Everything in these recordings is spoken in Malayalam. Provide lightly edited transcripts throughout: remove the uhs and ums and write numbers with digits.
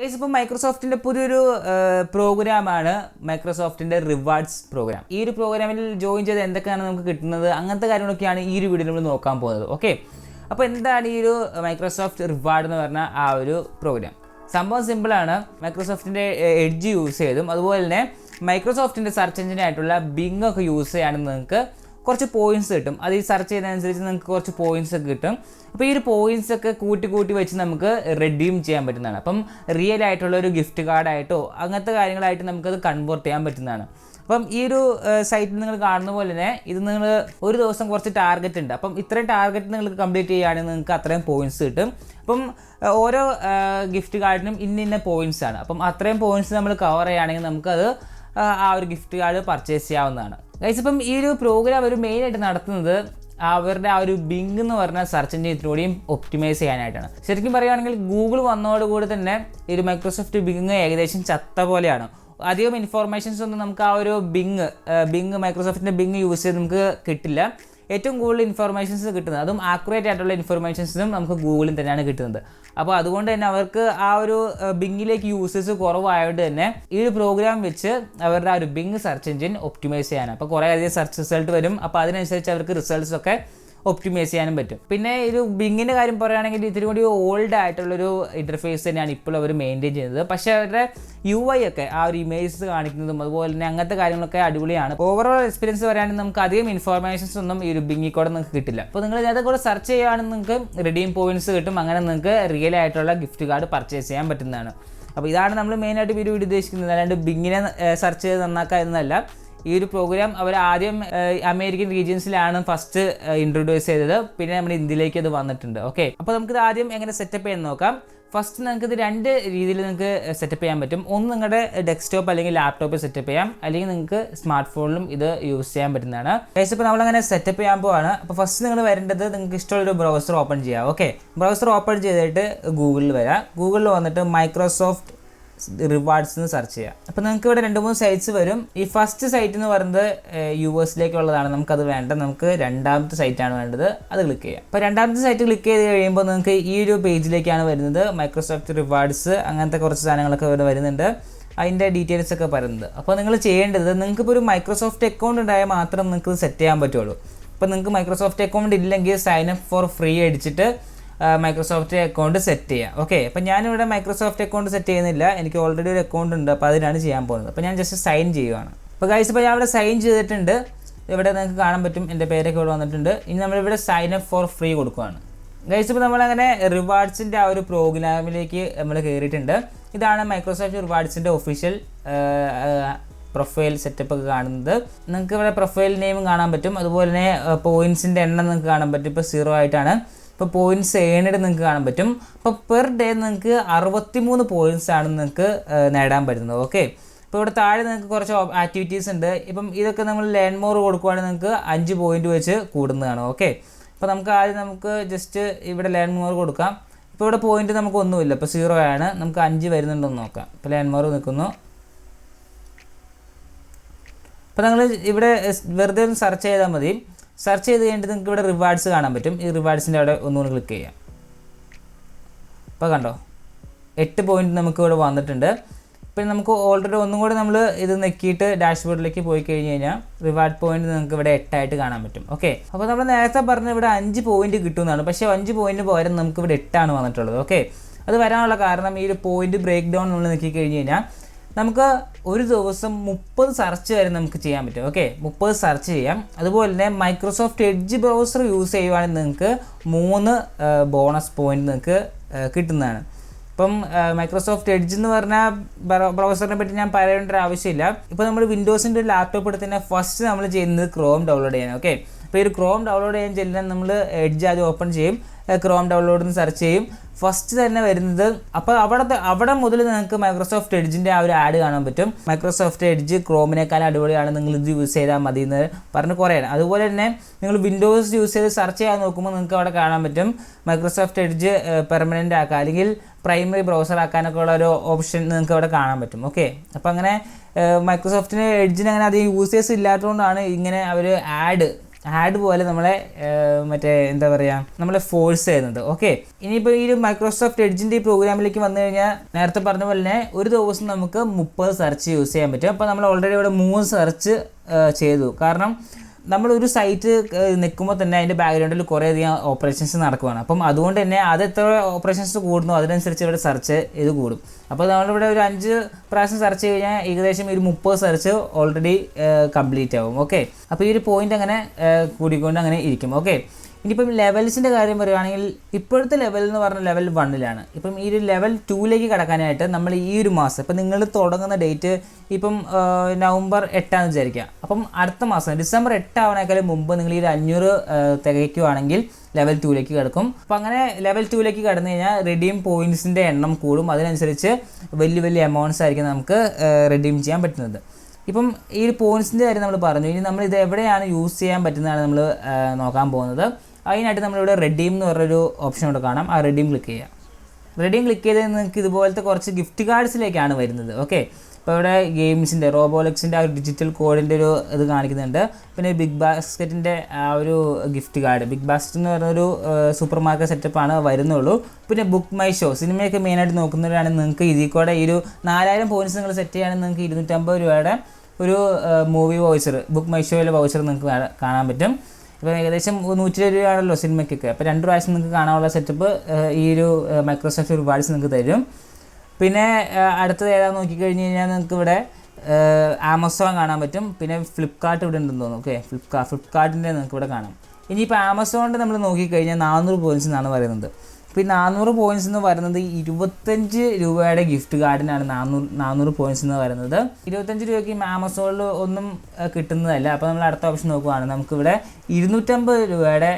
ഗൈസ്, ഇപ്പോൾ മൈക്രോസോഫ്റ്റിൻ്റെ പുതിയൊരു പ്രോഗ്രാമാണ് മൈക്രോസോഫ്റ്റിൻ്റെ റിവാർഡ്സ് പ്രോഗ്രാം. ഈ ഒരു പ്രോഗ്രാമിൽ ജോയിൻ ചെയ്ത് എന്തൊക്കെയാണ് നമുക്ക് കിട്ടുന്നത്, അങ്ങനത്തെ കാര്യങ്ങളൊക്കെയാണ് ഈ ഒരു വീഡിയോയിൽ നമ്മൾ നോക്കാൻ പോകുന്നത്. ഓക്കെ, അപ്പോൾ എന്താണ് ഈ ഒരു മൈക്രോസോഫ്റ്റ് റിവാർഡ് എന്ന് പറഞ്ഞ ആ ഒരു പ്രോഗ്രാം? സംഭവം സിമ്പിളാണ്. മൈക്രോസോഫ്റ്റിൻ്റെ എഡ്ജ് യൂസ് ചെയ്തും അതുപോലെ തന്നെ മൈക്രോസോഫ്റ്റിൻ്റെ സെർച്ച് എഞ്ചിനായിട്ടുള്ള ബിങ് ഒക്കെ യൂസ് ചെയ്യുകയാണെങ്കിൽ നിങ്ങൾക്ക് കുറച്ച് പോയിൻറ്റ്സ് കിട്ടും. അത് ഈ സെർച്ച് ചെയ്യുന്നതനുസരിച്ച് നിങ്ങൾക്ക് കുറച്ച് പോയിൻറ്റ്സ് ഒക്കെ കിട്ടും. അപ്പോൾ ഈ ഒരു പോയിൻറ്റ്സ് ഒക്കെ കൂട്ടി വെച്ച് നമുക്ക് റെഡീം ചെയ്യാൻ പറ്റുന്നതാണ്. അപ്പം റിയൽ ആയിട്ടുള്ള ഒരു ഗിഫ്റ്റ് കാർഡായിട്ടോ അങ്ങനത്തെ കാര്യങ്ങളായിട്ട് നമുക്കത് കൺവേർട്ട് ചെയ്യാൻ പറ്റുന്നതാണ്. അപ്പം ഈ ഒരു സൈറ്റിൽ നിങ്ങൾ കാണുന്ന പോലെ തന്നെ ഇത് നിങ്ങൾ ഒരു ദിവസം കുറച്ച് ടാർഗറ്റ് ഉണ്ട്. അപ്പം ഇത്രയും ടാർഗറ്റ് നിങ്ങൾക്ക് കംപ്ലീറ്റ് ചെയ്യുകയാണെങ്കിൽ നിങ്ങൾക്ക് അത്രയും പോയിൻറ്റ്സ് കിട്ടും. അപ്പം ഓരോ ഗിഫ്റ്റ് കാർഡിനും ഇന്ന പോയിൻറ്റ്സ് ആണ്. അപ്പം അത്രയും പോയിൻറ്റ്സ് നമ്മൾ കവർ ചെയ്യുകയാണെങ്കിൽ നമുക്കത് ആ ഒരു ഗിഫ്റ്റ് കാർഡ് പർച്ചേസ് ചെയ്യാവുന്നതാണ്. ഗൈസ്, ഇപ്പം ഈ ഒരു പ്രോഗ്രാം അവർ മെയിനായിട്ട് നടത്തുന്നത് അവരുടെ ആ ഒരു ബിങ് എന്ന് പറഞ്ഞ സെർച്ച് എഞ്ചിൻ ഇത്രയും ഒപ്റ്റിമൈസ് ചെയ്യാനായിട്ടാണ്. ശരിക്കും പറയുകയാണെങ്കിൽ ഗൂഗിൾ വന്നതോടുകൂടി തന്നെ ഈ ഒരു മൈക്രോസോഫ്റ്റ് ബിങ് ഏകദേശം ചത്ത പോലെയാണ്. അധികം ഇൻഫോർമേഷൻസ് ഒന്നും നമുക്ക് ആ ഒരു ബിങ് മൈക്രോസോഫ്റ്റിൻ്റെ ബിങ് യൂസ് ചെയ്ത് നമുക്ക് കിട്ടില്ല. ഏറ്റവും കൂടുതൽ ഇൻഫർമേഷൻസ് കിട്ടുന്നത്, അതും ആക്യുറേറ്റ് ആയിട്ടുള്ള ഇൻഫർമേഷൻസും നമുക്ക് ഗൂഗിളിൽ തന്നെയാണ് കിട്ടുന്നത്. അപ്പോൾ അതുകൊണ്ട് തന്നെ അവർക്ക് ആ ഒരു ബിങ്ങിലേക്ക് യൂസേഴ്സ് കുറവായതുകൊണ്ട് തന്നെ ഈ ഒരു പ്രോഗ്രാം വെച്ച് അവരുടെ ആ ഒരു ബിങ് സെർച്ച് എഞ്ചിൻ ഒപ്റ്റിമൈസ് ചെയ്യാനാണ്. അപ്പോൾ കുറേ അധികം സെർച്ച് റിസൾട്ട് വരും. അപ്പോൾ അതിനനുസരിച്ച് അവർക്ക് റിസൾട്ട്സ് ഒക്കെ ഒപ്റ്റിമൈസ് ചെയ്യാനും പറ്റും. പിന്നെ ഒരു ബിങ്ങിൻ്റെ കാര്യം പറയുകയാണെങ്കിൽ ഇത്തിരി കൂടി ഓൾഡ് ആയിട്ടുള്ളൊരു ഇൻ്റർഫേസ് തന്നെയാണ് ഇപ്പോൾ അവർ മെയിൻറ്റെയിൻ ചെയ്യുന്നത്. പക്ഷേ അവരുടെ UI ഒക്കെ ആ ഒരു ഇമേജസ് കാണിക്കുന്നതും അതുപോലെ തന്നെ അങ്ങനത്തെ കാര്യങ്ങളൊക്കെ അടിപൊളിയാണ്. ഓവറോൾ എക്സ്പീരിയൻസ് പറയുകയാണെങ്കിൽ നമുക്ക് അധികം ഇൻഫോർമേഷൻസ് ഒന്നും ഈ ഒരു ബിങ്ങിൽ കൂടെ നിങ്ങൾക്ക് കിട്ടില്ല. അപ്പോൾ നിങ്ങൾ ഇതിനകത്ത് കൂടെ സെർച്ച് ചെയ്യുകയാണെങ്കിൽ നിങ്ങൾക്ക് റിഡീം പോയിൻറ്റ്സ് കിട്ടും. അങ്ങനെ നിങ്ങൾക്ക് റിയൽ ആയിട്ടുള്ള ഗിഫ്റ്റ് കാർഡ് പർച്ചേസ് ചെയ്യാൻ പറ്റുന്നതാണ്. അപ്പോൾ ഇതാണ് നമ്മൾ മെയിനായിട്ട് വീഡിയോ ഉദ്ദേശിക്കുന്നത്. അല്ലാണ്ട് ബിങ്ങിനെ സെർച്ച് ചെയ്ത് നന്നാക്കുക എന്നല്ല. ഈ ഒരു പ്രോഗ്രാം അവർ ആദ്യം അമേരിക്കൻ റീജിയൻസിലാണ് ഫസ്റ്റ് ഇൻട്രൊഡ്യൂസ് ചെയ്തത്. പിന്നെ നമ്മുടെ ഇന്ത്യയിലേക്ക് അത് വന്നിട്ടുണ്ട്. ഓക്കെ, അപ്പോൾ നമുക്കിത് ആദ്യം എങ്ങനെ സെറ്റപ്പ് ചെയ്യാൻ നോക്കാം. ഫസ്റ്റ് നിങ്ങൾക്കിത് രണ്ട് രീതിയിൽ നിങ്ങൾക്ക് സെറ്റപ്പ് ചെയ്യാൻ പറ്റും. ഒന്ന് നിങ്ങളുടെ ഡെസ്ക്ടോപ്പ് അല്ലെങ്കിൽ ലാപ്ടോപ്പ് സെറ്റപ്പ് ചെയ്യാം, അല്ലെങ്കിൽ നിങ്ങൾക്ക് സ്മാർട്ട് ഫോണിലും ഇത് യൂസ് ചെയ്യാൻ പറ്റുന്നതാണ്. ഗൈസ്, ഇപ്പോൾ നമ്മളങ്ങനെ സെറ്റപ്പ് ചെയ്യാൻ പോവാണ്. അപ്പോൾ ഫസ്റ്റ് നിങ്ങൾ വരേണ്ടത് നിങ്ങൾക്ക് ഇഷ്ടമുള്ളൊരു ബ്രൗസർ ഓപ്പൺ ചെയ്യാം. ഓക്കെ, ബ്രൗസർ ഓപ്പൺ ചെയ്തിട്ട് ഗൂഗിളിൽ വരാം. ഗൂഗിളിൽ വന്നിട്ട് മൈക്രോസോഫ്റ്റ് റിവാർഡ്സ് എന്ന് സെർച്ച് ചെയ്യാം. അപ്പോൾ നിങ്ങൾക്ക് ഇവിടെ 2-3 സൈറ്റ്സ് വരും. ഈ ഫസ്റ്റ് സൈറ്റ് എന്ന് പറയുന്നത് US നമുക്കത് വേണ്ട. നമുക്ക് രണ്ടാമത്തെ സൈറ്റാണ് വേണ്ടത്. അത് ക്ലിക്ക് ചെയ്യാം. അപ്പോൾ രണ്ടാമത്തെ സൈറ്റ് ക്ലിക്ക് ചെയ്ത് കഴിയുമ്പോൾ നിങ്ങൾക്ക് ഈ ഒരു പേജിലേക്കാണ് വരുന്നത്. മൈക്രോസോഫ്റ്റ് റിവാർഡ്സ് അങ്ങനത്തെ കുറച്ച് സാധനങ്ങളൊക്കെ ഇവിടെ വരുന്നുണ്ട്. അതിൻ്റെ ഡീറ്റെയിൽസ് ഒക്കെ പറയുന്നത്. അപ്പോൾ നിങ്ങൾ ചെയ്യേണ്ടത്, നിങ്ങൾക്കിപ്പോൾ ഒരു മൈക്രോസോഫ്റ്റ് അക്കൗണ്ട് ഉണ്ടായാൽ മാത്രം നിങ്ങൾക്ക് സെറ്റ് ചെയ്യാൻ പറ്റുള്ളൂ. അപ്പോൾ നിങ്ങൾക്ക് മൈക്രോസോഫ്റ്റ് അക്കൗണ്ട് ഇല്ലെങ്കിൽ സൈൻ അപ്പ് ഫോർ ഫ്രീ അടിച്ചിട്ട് മൈക്രോസോഫ്റ്റ് അക്കൗണ്ട് സെറ്റ് ചെയ്യാം. ഓക്കെ, അപ്പോൾ ഞാനിവിടെ മൈക്രോസോഫ്റ്റ് അക്കൗണ്ട് സെറ്റ് ചെയ്യുന്നില്ല. എനിക്ക് ഓൾറെഡി ഒരു അക്കൗണ്ട് ഉണ്ട്. അപ്പോൾ അതിനാണ് ചെയ്യാൻ പോകുന്നത്. അപ്പോൾ ഞാൻ ജസ്റ്റ് സൈൻ ചെയ്യുകയാണ്. അപ്പോൾ ഗൈസ്, ഇപ്പോൾ ഞാൻ ഇവിടെ സൈൻ ചെയ്തിട്ടുണ്ട്. ഇവിടെ നിങ്ങൾക്ക് കാണാൻ പറ്റും എൻ്റെ പേരൊക്കെ ഇവിടെ വന്നിട്ടുണ്ട്. ഇനി നമ്മളിവിടെ സൈൻ അപ്പ് ഫോർ ഫ്രീ കൊടുക്കുകയാണ്. ഗൈസ്, ഇപ്പോൾ നമ്മളങ്ങനെ റിവാർഡ്സിൻ്റെ ആ ഒരു പ്രോഗ്രാമിലേക്ക് നമ്മൾ കയറിയിട്ടുണ്ട്. ഇതാണ് മൈക്രോസോഫ്റ്റ് റിവാർഡ്സിൻ്റെ ഒഫീഷ്യൽ പ്രൊഫൈൽ സെറ്റപ്പ് ഒക്കെ കാണുന്നത്. നിങ്ങൾക്ക് ഇവിടെ പ്രൊഫൈൽ നെയിം കാണാൻ പറ്റും. അതുപോലെ തന്നെ പോയിൻറ്റ്സിൻ്റെ എണ്ണം നിങ്ങൾക്ക് കാണാൻ പറ്റും. ഇപ്പോൾ 0 ആയിട്ടാണ്. ഇപ്പോൾ പോയിൻറ്റ്സ് ഏണിഡ് നിങ്ങൾക്ക് കാണാൻ പറ്റും. അപ്പോൾ പെർ ഡേ നിങ്ങൾക്ക് 63 പോയിൻറ്റ്സ് ആണ് നിങ്ങൾക്ക് നേടാൻ പറ്റുന്നത്. ഓക്കെ, ഇപ്പോൾ ഇവിടെ താഴെ നിങ്ങൾക്ക് കുറച്ച് ആക്ടിവിറ്റീസ് ഉണ്ട്. ഇപ്പം ഇതൊക്കെ നമ്മൾ ലേൺ മോർ കൊടുക്കുവാണെങ്കിൽ നിങ്ങൾക്ക് 5 പോയിൻറ്റ് വെച്ച് കൂടുന്നതാണ്. ഓക്കെ, അപ്പോൾ നമുക്ക് ആദ്യം ജസ്റ്റ് ഇവിടെ ലേൺ മോർ കൊടുക്കാം. ഇപ്പോൾ ഇവിടെ പോയിൻറ്റ് നമുക്കൊന്നുമില്ല. ഇപ്പോൾ 0 ആണ്. നമുക്ക് 5 വരുന്നുണ്ടെന്ന് നോക്കാം. ഇപ്പോൾ ലേൺ മോർ നിൽക്കുന്നു. അപ്പോൾ നിങ്ങൾ ഇവിടെ വെറുതെ ഒന്ന് സെർച്ച് ചെയ്താൽ മതി. സെർച്ച് ചെയ്ത് കഴിഞ്ഞിട്ട് നിങ്ങൾക്ക് ഇവിടെ റിവാർഡ്സ് കാണാൻ പറ്റും. ഈ റിവാർഡ്സിൻ്റെ അവിടെ ഒന്നുകൂടി ക്ലിക്ക് ചെയ്യാം. അപ്പോൾ കണ്ടോ, 8 പോയിൻറ്റ് നമുക്ക് ഇവിടെ വന്നിട്ടുണ്ട്. പിന്നെ നമുക്ക് ഓൾറെഡി ഒന്നും കൂടി നമ്മൾ ഇത് നെക്കിയിട്ട് ഡാഷ്ബോർഡിലേക്ക് പോയി കഴിഞ്ഞ് കഴിഞ്ഞാൽ റിവാർഡ് പോയിൻറ്റ് നിങ്ങൾക്ക് ഇവിടെ 8 ആയിട്ട് കാണാൻ പറ്റും. ഓക്കെ, അപ്പോൾ നമ്മൾ നേരത്തെ പറഞ്ഞ ഇവിടെ 5 പോയിൻറ്റ് കിട്ടുന്നതാണ്. പക്ഷേ 5 പോയിൻറ്റ് പകരം നമുക്ക് ഇവിടെ 8 ആണ് വന്നിട്ടുള്ളത്. ഓക്കെ, അത് വരാനുള്ള കാരണം ഈ ഒരു പോയിൻറ്റ് ബ്രേക്ക് ഡൗൺ നമ്മൾ നോക്കി കഴിഞ്ഞ് കഴിഞ്ഞാൽ നമുക്ക് ഒരു ദിവസം 30 സെർച്ച് വരെ നമുക്ക് ചെയ്യാൻ പറ്റും. ഓക്കെ, 30 സെർച്ച് ചെയ്യാം. അതുപോലെ തന്നെ മൈക്രോസോഫ്റ്റ് എഡ്ജ് ബ്രൗസർ യൂസ് ചെയ്യുവാണെങ്കിൽ നിങ്ങൾക്ക് 3 ബോണസ് പോയിൻറ്റ് നിങ്ങൾക്ക് കിട്ടുന്നതാണ്. ഇപ്പം മൈക്രോസോഫ്റ്റ് എഡ്ജ് എന്ന് പറഞ്ഞാൽ ബ്രൗസറിനെ പറ്റി ഞാൻ പറയേണ്ട ഒരു ആവശ്യമില്ല. ഇപ്പോൾ നമ്മൾ വിൻഡോസിൻ്റെ ഒരു ലാപ്ടോപ്പ് എടുത്ത് തന്നെ ഫസ്റ്റ് നമ്മൾ ചെയ്യുന്നത് ക്രോം ഡൗൺലോഡ് ചെയ്യാൻ. ഓക്കെ, അപ്പോൾ ഈ ഒരു ക്രോം ഡൗൺലോഡ് ചെയ്യാൻ ചെല്ലാൻ നമ്മൾ എഡ്ജ് ആദ്യം ഓപ്പൺ ചെയ്യും. ക്രോം ഡൗൺലോഡ് എന്ന് സെർച്ച് ചെയ്യും. ഫസ്റ്റ് തന്നെ വരുന്നത്, അപ്പോൾ അവിടെ മുതൽ നിങ്ങൾക്ക് മൈക്രോസോഫ്റ്റ് എഡ്ജിൻ്റെ ആ ഒരു ആഡ് കാണാൻ പറ്റും. മൈക്രോസോഫ്റ്റ് എഡ്ജ് ക്രോമിനേക്കാളും അടിപൊളിയാണ്, നിങ്ങൾ ഇത് യൂസ് ചെയ്താൽ മതി എന്ന് പറഞ്ഞ് കുറേയാണ്. അതുപോലെ തന്നെ നിങ്ങൾ വിൻഡോസ് യൂസ് ചെയ്ത് സെർച്ച് ചെയ്യാൻ നോക്കുമ്പോൾ നിങ്ങൾക്ക് അവിടെ കാണാൻ പറ്റും മൈക്രോസോഫ്റ്റ് എഡ്ജ് പെർമനൻ്റ് ആക്കുക അല്ലെങ്കിൽ പ്രൈമറി ബ്രൗസർ ആക്കാനൊക്കെ ഉള്ള ഒരു ഓപ്ഷൻ നിങ്ങൾക്ക് അവിടെ കാണാൻ പറ്റും. ഓക്കെ, അപ്പോൾ അങ്ങനെ മൈക്രോസോഫ്റ്റിന് എഡ്ജിന് അങ്ങനെ അധികം യൂസേഴ്സ് ഇല്ലാത്തതുകൊണ്ടാണ് ഇങ്ങനെ അവർ ആഡ് ആഡ് പോലെ നമ്മളെ മറ്റേ എന്താ പറയുക നമ്മളെ ഫോഴ്സ് ചെയ്യുന്നത്. ഓക്കെ, ഇനിയിപ്പോൾ ഈ ഒരു മൈക്രോസോഫ്റ്റ് എഡ്ജിൻ്റെ ഈ പ്രോഗ്രാമിലേക്ക് വന്നു കഴിഞ്ഞാൽ നേരത്തെ പറഞ്ഞ പോലെ തന്നെ ഒരു ദിവസം നമുക്ക് 30 സെർച്ച് യൂസ് ചെയ്യാൻ പറ്റും. അപ്പോൾ നമ്മൾ ഓൾറെഡി ഇവിടെ 3 സെർച്ച് ചെയ്തു. കാരണം നമ്മളൊരു സൈറ്റ് നിൽക്കുമ്പോൾ തന്നെ അതിൻ്റെ ബാക്ക്ഗ്രൗണ്ടിൽ കുറേയധികം ഓപ്പറേഷൻസ് നടക്കുകയാണ്. അപ്പം അതുകൊണ്ട് തന്നെ അത് എത്ര ഓപ്പറേഷൻസ് കൂടുന്നു അതിനനുസരിച്ച് ഇവിടെ സെർച്ച് ഇത് കൂടും. അപ്പോൾ നമ്മളിവിടെ ഒരു 5 പ്രാവശ്യം സെർച്ച് കഴിഞ്ഞാൽ ഏകദേശം ഒരു 30 സെർച്ച് ഓൾറെഡി കംപ്ലീറ്റ് ആവും. ഓക്കെ, അപ്പോൾ ഈ ഒരു പോയിൻ്റ് അങ്ങനെ കൂടിക്കൊണ്ട് അങ്ങനെ ഇരിക്കും. ഓക്കെ, ഇനിയിപ്പം ലെവൽസിൻ്റെ കാര്യം പറയുകയാണെങ്കിൽ ഇപ്പോഴത്തെ ലെവൽ എന്ന് പറഞ്ഞാൽ ലെവൽ 1 ഇപ്പം ഈ ഒരു ലെവൽ 2 കടക്കാനായിട്ട് നമ്മൾ ഈ ഒരു മാസം ഇപ്പം നിങ്ങൾ തുടങ്ങുന്ന ഡേറ്റ് ഇപ്പം നവംബർ 8 വിചാരിക്കുക. അപ്പം അടുത്ത മാസം ഡിസംബർ 8 ആവണേക്കാളും മുമ്പ് നിങ്ങൾ ഈ ഒരു 500 തികയ്ക്കുകയാണെങ്കിൽ ലെവൽ 2 കിടക്കും. അപ്പോൾ അങ്ങനെ ലെവൽ 2 കടന്നു കഴിഞ്ഞാൽ റെഡീം പോയിൻറ്റ്സിൻ്റെ എണ്ണം കൂടും. അതിനനുസരിച്ച് വലിയ വലിയ എമൗണ്ട്സ് ആയിരിക്കും നമുക്ക് റെഡീം ചെയ്യാൻ പറ്റുന്നത്. ഇപ്പം ഈ ഒരു പോയിൻറ്റ്സിൻ്റെ കാര്യം നമ്മൾ പറഞ്ഞു. ഇനി നമ്മൾ ഇത് എവിടെയാണ് യൂസ് ചെയ്യാൻ പറ്റുന്നതാണ് നമ്മൾ നോക്കാൻ പോകുന്നത്. അതിനായിട്ട് നമ്മളിവിടെ റെഡീം എന്ന് പറഞ്ഞൊരു ഓപ്ഷൻ ഇവിടെ കാണാം. ആ റെഡീം ക്ലിക്ക് ചെയ്യുക. റെഡീം ക്ലിക്ക് ചെയ്ത് നിങ്ങൾക്ക് ഇതുപോലത്തെ കുറച്ച് ഗിഫ്റ്റ് കാർഡ്സിലേക്കാണ് വരുന്നത്. ഓക്കെ, ഇപ്പോൾ ഇവിടെ ഗെയിംസിൻ്റെ റോബോലെക്സിൻ്റെ ആ ഒരു ഡിജിറ്റൽ കോഡിൻ്റെ ഒരു ഇത് കാണിക്കുന്നുണ്ട്. പിന്നെ ബിഗ് ബാസ്ക്കറ്റിൻ്റെ ആ ഒരു ഗിഫ്റ്റ് കാർഡ്, ബിഗ് ബാസ്ക്കറ്റ് എന്ന് പറഞ്ഞൊരു സൂപ്പർ മാർക്കറ്റ് സെറ്റപ്പാണ് വരുന്നുള്ളൂ. പിന്നെ ബുക്ക് മൈ ഷോ, സിനിമയൊക്കെ മെയിനായിട്ട് നോക്കുന്നവരാണെങ്കിൽ നിങ്ങൾക്ക് ഇതിൽ കൂടെ ഈ ഒരു 4000 പോയിൻറ്റ്സ് നിങ്ങൾ സെറ്റ് ചെയ്യുകയാണെങ്കിൽ നിങ്ങൾക്ക് 250 രൂപയുടെ ഒരു മൂവി വൗച്ചർ, ബുക്ക് മൈ ഷോയിലെ വൗച്ചർ നിങ്ങൾക്ക് കാണാൻ പറ്റും. ഇപ്പോൾ ഏകദേശം 120 രൂപയാണല്ലോ സിനിമയ്ക്കൊക്കെ. അപ്പോൾ 2 പ്രാവശ്യം നിങ്ങൾക്ക് കാണാനുള്ള സെറ്റപ്പ് ഈ ഒരു മൈക്രോസോഫ്റ്റ് റിവാർഡ്സ് നിങ്ങൾക്ക് തരും. പിന്നെ അടുത്തത് ഏതാണെന്ന് നോക്കിക്കഴിഞ്ഞ് കഴിഞ്ഞാൽ നിങ്ങൾക്ക് ഇവിടെ ആമസോൺ കാണാൻ പറ്റും. പിന്നെ ഫ്ലിപ്കാർട്ട് ഇവിടെ ഉണ്ടെന്ന് തോന്നുന്നു. ഓക്കെ, ഫ്ലിപ്കാർട്ടിൻ്റെ നിങ്ങൾക്ക് ഇവിടെ കാണാം. ഇനിയിപ്പോൾ ആമസോണിൻ്റെ നമ്മൾ നോക്കിക്കഴിഞ്ഞാൽ 400 പോയിൻറ്റ്സ് എന്നാണ് പറയുന്നത്. ഇപ്പോൾ ഈ 400 പോയിൻറ്റ്സ് എന്ന് പറയുന്നത് 25 രൂപയുടെ ഗിഫ്റ്റ് കാർഡിനാണ് 400 പോയിൻറ്റ്സ് എന്ന് പറയുന്നത്. 25 രൂപയ്ക്ക് ആമസോണിൽ ഒന്നും കിട്ടുന്നതല്ല. അപ്പോൾ നമ്മൾ അടുത്ത ഓപ്ഷൻ നോക്കുകയാണ്, നമുക്കിവിടെ 250 രൂപയുടെ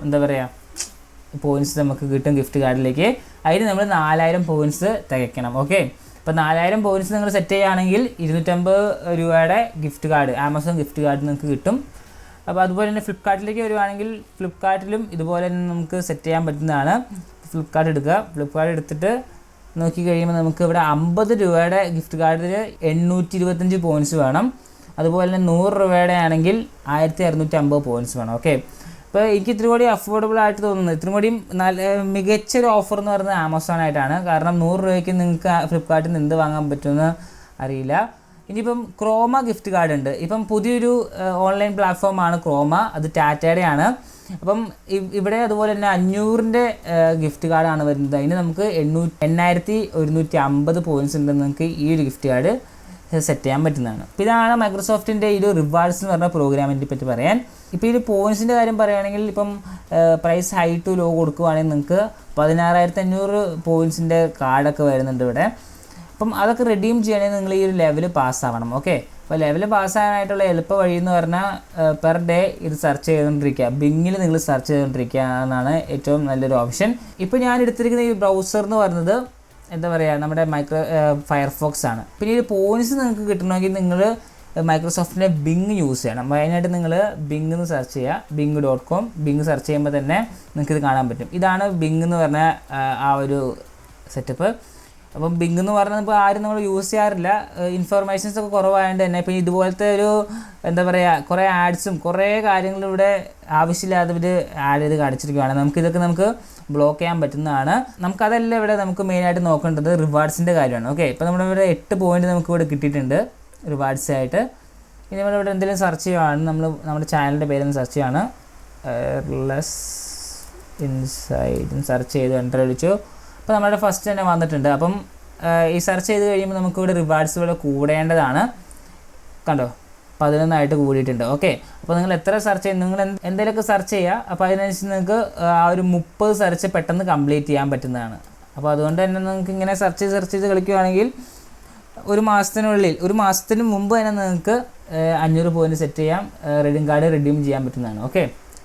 എന്താ പറയുക പോയിൻറ്റ്സ് നമുക്ക് കിട്ടും ഗിഫ്റ്റ് കാർഡിലേക്ക്. അതിന് നമ്മൾ 4000 പോയിൻറ്റ്സ് തികയ്ക്കണം. ഓക്കെ, അപ്പോൾ 4000 പോയിൻറ്റ്സ് നിങ്ങൾ സെറ്റ് ചെയ്യുകയാണെങ്കിൽ 250 രൂപയുടെ gift card, Amazon gift card നിങ്ങൾക്ക് കിട്ടും. അപ്പോൾ അതുപോലെ തന്നെ ഫ്ലിപ്കാർട്ടിലേക്ക് വരുവാണെങ്കിൽ ഫ്ലിപ്കാർട്ടിലും ഇതുപോലെ തന്നെ നമുക്ക് സെറ്റ് ചെയ്യാൻ പറ്റുന്നതാണ്. ഫ്ലിപ്കാർട്ട് എടുക്കുക. ഫ്ലിപ്കാർട്ട് എടുത്തിട്ട് നോക്കി കഴിയുമ്പോൾ നമുക്ക് ഇവിടെ 50 രൂപയുടെ ഗിഫ്റ്റ് കാർഡിൽ 825 പോയിൻറ്റ്സ് വേണം. അതുപോലെ തന്നെ 100 രൂപയുടെ ആണെങ്കിൽ 1650 പോയിൻറ്റ്സ് വേണം. ഓക്കെ, അപ്പോൾ എനിക്ക് ഇത്തിരി കൂടി അഫോർഡബിൾ ആയിട്ട് തോന്നുന്നത്, ഇത്തിരി കൂടി മികച്ചൊരു ഓഫർ എന്ന് പറയുന്നത് ആമസോൺ ആയിട്ടാണ്. കാരണം 100 രൂപയ്ക്ക് നിങ്ങൾക്ക് ഫ്ലിപ്കാർട്ടിൽ നിന്ന് എന്ത് വാങ്ങാൻ പറ്റുമെന്ന് അറിയില്ല. ഇനിയിപ്പം ക്രോമ ഗിഫ്റ്റ് കാർഡ് ഉണ്ട്. ഇപ്പം പുതിയൊരു ഓൺലൈൻ പ്ലാറ്റ്ഫോമാണ് ക്രോമ, അത് ടാറ്റയുടെയാണ്. അപ്പം ഇവിടെ അതുപോലെ തന്നെ 500ൻ്റെ ഗിഫ്റ്റ് കാർഡാണ് വരുന്നത്. അതിന് നമുക്ക് 8150 പോയിൻറ്റ്സ് ഉണ്ടെന്ന് നിങ്ങൾക്ക് ഈ ഒരു ഗിഫ്റ്റ് കാർഡ് സെറ്റ് ചെയ്യാൻ പറ്റുന്നതാണ്. അപ്പോൾ ഇതാണ് മൈക്രോസോഫ്റ്റിൻ്റെ ഈ ഒരു റിവാർഡ്സ് എന്ന് പറഞ്ഞ പ്രോഗ്രാമിനെ പറ്റി പറയാൻ. ഇപ്പോൾ ഈ ഒരു പോയിൻറ്റ്സിൻ്റെ കാര്യം പറയുകയാണെങ്കിൽ ഇപ്പം പ്രൈസ് ഹൈ ടു ലോ കൊടുക്കുകയാണെങ്കിൽ നിങ്ങൾക്ക് 16500 പോയിൻറ്റ്സിൻ്റെ കാർഡൊക്കെ വരുന്നുണ്ട് ഇവിടെ. അപ്പം അതൊക്കെ റെഡീം ചെയ്യണമെങ്കിൽ നിങ്ങൾ ഈ ഒരു ലെവൽ പാസ്സാവണം. ഓക്കെ, അപ്പോൾ ലെവൽ പാസ്സാകാനായിട്ടുള്ള എളുപ്പ വഴി എന്ന് പറഞ്ഞാൽ പെർ ഡേ ഇത് സെർച്ച് ചെയ്തുകൊണ്ടിരിക്കുക, ബിങ്ങിൽ നിങ്ങൾ സെർച്ച് ചെയ്തുകൊണ്ടിരിക്കുക എന്നാണ് ഏറ്റവും നല്ലൊരു ഓപ്ഷൻ. ഇപ്പോൾ ഞാൻ എടുത്തിരിക്കുന്ന ഈ ബ്രൗസർ എന്ന് പറയുന്നത് എന്താ പറയുക നമ്മുടെ ഫയർഫോക്സ് ആണ്. പിന്നെ ഈ പോയിൻറ്റ്സ് നിങ്ങൾക്ക് കിട്ടണമെങ്കിൽ നിങ്ങൾ മൈക്രോസോഫ്റ്റിൻ്റെ ബിങ് യൂസ് ചെയ്യണം. അതിനായിട്ട് നിങ്ങൾ ബിങ് എന്ന് സെർച്ച് ചെയ്യുക, bing.com. ബിങ് സെർച്ച് ചെയ്യുമ്പോൾ തന്നെ നിങ്ങൾക്കിത് കാണാൻ പറ്റും. ഇതാണ് ബിങ് എന്ന് പറഞ്ഞ ആ ഒരു സെറ്റപ്പ്. അപ്പം ബിങ് എന്ന് പറഞ്ഞാൽ ഇപ്പോൾ ആരും നമ്മൾ യൂസ് ചെയ്യാറില്ല, ഇൻഫർമേഷൻസ് ഒക്കെ കുറവായതുകൊണ്ട് തന്നെ. ഇപ്പോൾ ഇതുപോലത്തെ ഒരു എന്താ പറയുക കുറേ ആഡ്സും കുറേ കാര്യങ്ങളും ഇവിടെ ആവശ്യമില്ലാത്തവർ ആഡ് ചെയ്ത് കാണിച്ചിരിക്കുകയാണ്. നമുക്ക് ബ്ലോക്ക് ചെയ്യാൻ പറ്റുന്നതാണ്. നമുക്കതല്ല ഇവിടെ നമുക്ക് മെയിനായിട്ട് നോക്കേണ്ടത് റിവാർഡ്സിൻ്റെ കാര്യമാണ്. ഓക്കെ, ഇപ്പോൾ നമ്മുടെ ഇവിടെ 8 പോയിൻറ്റ് നമുക്കിവിടെ കിട്ടിയിട്ടുണ്ട് റിവാർഡ്സ് ആയിട്ട്. ഇനി നമ്മളിവിടെ എന്തെങ്കിലും സെർച്ച് ചെയ്യുകയാണ്, നമ്മുടെ ചാനലിൻ്റെ പേരൊന്ന് സെർച്ച് ചെയ്യുകയാണ്, ലെസ് ഇൻസൈഡ് സെർച്ച് ചെയ്ത് എൻ്റർ അടിച്ചു. അപ്പോൾ നമ്മുടെ ഫസ്റ്റ് തന്നെ വന്നിട്ടുണ്ട്. അപ്പം ഈ സെർച്ച് ചെയ്ത് കഴിയുമ്പോൾ നമുക്കിവിടെ റിവാർഡ്സ് ഇവിടെ കൂടേണ്ടതാണ്. കണ്ടോ 11 കൂടിയിട്ടുണ്ട്. ഓക്കെ, അപ്പോൾ നിങ്ങൾ എത്ര സെർച്ച് ചെയ്യും, നിങ്ങൾ എന്തെങ്കിലുമൊക്കെ സെർച്ച് ചെയ്യുക. അപ്പോൾ അതിനനുസരിച്ച് നിങ്ങൾക്ക് ആ ഒരു 30 സെർച്ച് പെട്ടെന്ന് കംപ്ലീറ്റ് ചെയ്യാൻ പറ്റുന്നതാണ്. അപ്പോൾ അതുകൊണ്ട് തന്നെ നിങ്ങൾക്ക് ഇങ്ങനെ സെർച്ച് ചെയ്ത് കളിക്കുകയാണെങ്കിൽ ഒരു മാസത്തിന് മുമ്പ് തന്നെ നിങ്ങൾക്ക് 500 പോയിൻറ്റ് സെറ്റ് ചെയ്യാം, റെഡീം കാർഡ് റെഡീം ചെയ്യാൻ പറ്റുന്നതാണ്. ഓക്കെ,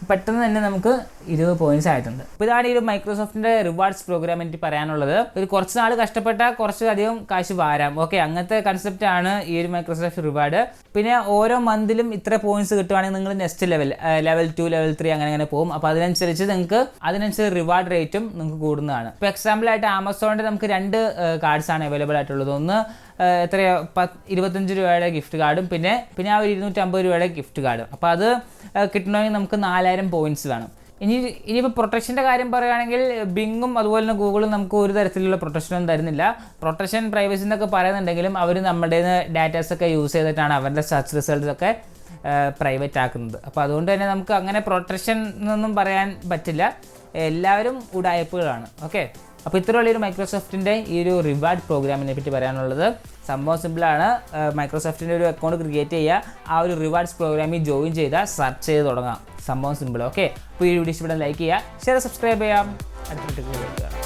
പെട്ടെന്ന് തന്നെ നമുക്ക് 20 പോയിൻറ്റ്സ് ആയിട്ടുണ്ട്. അപ്പോൾ ഇതാണ് ഈ ഒരു മൈക്രോസോഫ്റ്റിൻ്റെ റിവാർഡ്സ് പ്രോഗ്രാം എനിക്ക് പറയാനുള്ളത്. ഒരു കുറച്ച് നാൾ കഷ്ടപ്പെട്ടാൽ കുറച്ചധികം കാശ് വാരാം. ഓക്കെ, അങ്ങനത്തെ കൺസെപ്റ്റാണ് ഈ ഒരു മൈക്രോസോഫ്റ്റ് റിവാർഡ്. പിന്നെ ഓരോ മന്തിലും ഇത്ര പോയിൻറ്റ്സ് കിട്ടുവാണെങ്കിൽ നിങ്ങൾ നെക്സ്റ്റ് ലെവൽ 2 ലെവൽ 3 അങ്ങനെ പോകും. അപ്പോൾ അതിനനുസരിച്ച് റിവാർഡ് റേറ്റും നിങ്ങൾക്ക് കൂടുന്നതാണ്. ഇപ്പോൾ എക്സാമ്പിളായിട്ട് ആമസോണിൻ്റെ നമുക്ക് 2 കാർഡ്സാണ് അവൈലബിൾ ആയിട്ടുള്ളത്. ഒന്ന് എത്രയാ 25 രൂപയുടെ ഗിഫ്റ്റ് കാർഡും പിന്നെ ആ ഒരു 250 രൂപയുടെ ഗിഫ്റ്റ് കാർഡും. അപ്പോൾ അത് കിട്ടണമെങ്കിൽ നമുക്ക് 4000 പോയിൻറ്റ്സ് വേണം. ഇനിയിപ്പോൾ പ്രൊട്ടക്ഷൻ്റെ കാര്യം പറയുകയാണെങ്കിൽ ബിങ്ങും അതുപോലെ തന്നെ ഗൂഗിളും നമുക്ക് ഒരു തരത്തിലുള്ള പ്രൊട്ടക്ഷനൊന്നും തരുന്നില്ല. പ്രൊട്ടക്ഷൻ പ്രൈവസി എന്നൊക്കെ പറയുന്നുണ്ടെങ്കിലും അവർ നമ്മുടെ ഡാറ്റാസൊക്കെ യൂസ് ചെയ്തിട്ടാണ് അവരുടെ സെർച്ച് റിസൾട്ട്സൊക്കെ പ്രൈവറ്റ് ആക്കുന്നത്. അപ്പോൾ അതുകൊണ്ട് തന്നെ നമുക്ക് അങ്ങനെ പ്രൊട്ടക്ഷൻ എന്നൊന്നും പറയാൻ പറ്റില്ല. എല്ലാവരും ഉടായ്പകളാണ്. ഓക്കെ, അപ്പോൾ ഇത്രയുള്ളൊരു മൈക്രോസോഫ്റ്റിൻ്റെ ഈ ഒരു റിവാർഡ് പ്രോഗ്രാമിനെ പറ്റി പറയാനുള്ളത്. സംഭവം സിമ്പിളാണ്. മൈക്രോസോഫ്റ്റിൻ്റെ ഒരു അക്കൗണ്ട് ക്രിയേറ്റ് ചെയ്യുക, ആ ഒരു റിവാർഡ്സ് പ്രോഗ്രാമിൽ ജോയിൻ ചെയ്താൽ സെർച്ച് ചെയ്ത് തുടങ്ങാം. സംഭവം സിമ്പിൾ. ഓക്കെ, അപ്പോൾ ഈ വീഡിയോ ഇഷ്ടപ്പെട്ടാൽ ലൈക്ക് ചെയ്യുക, ഷെയർ, സബ്സ്ക്രൈബ് ചെയ്യാം. അടുത്ത വീഡിയോയിൽ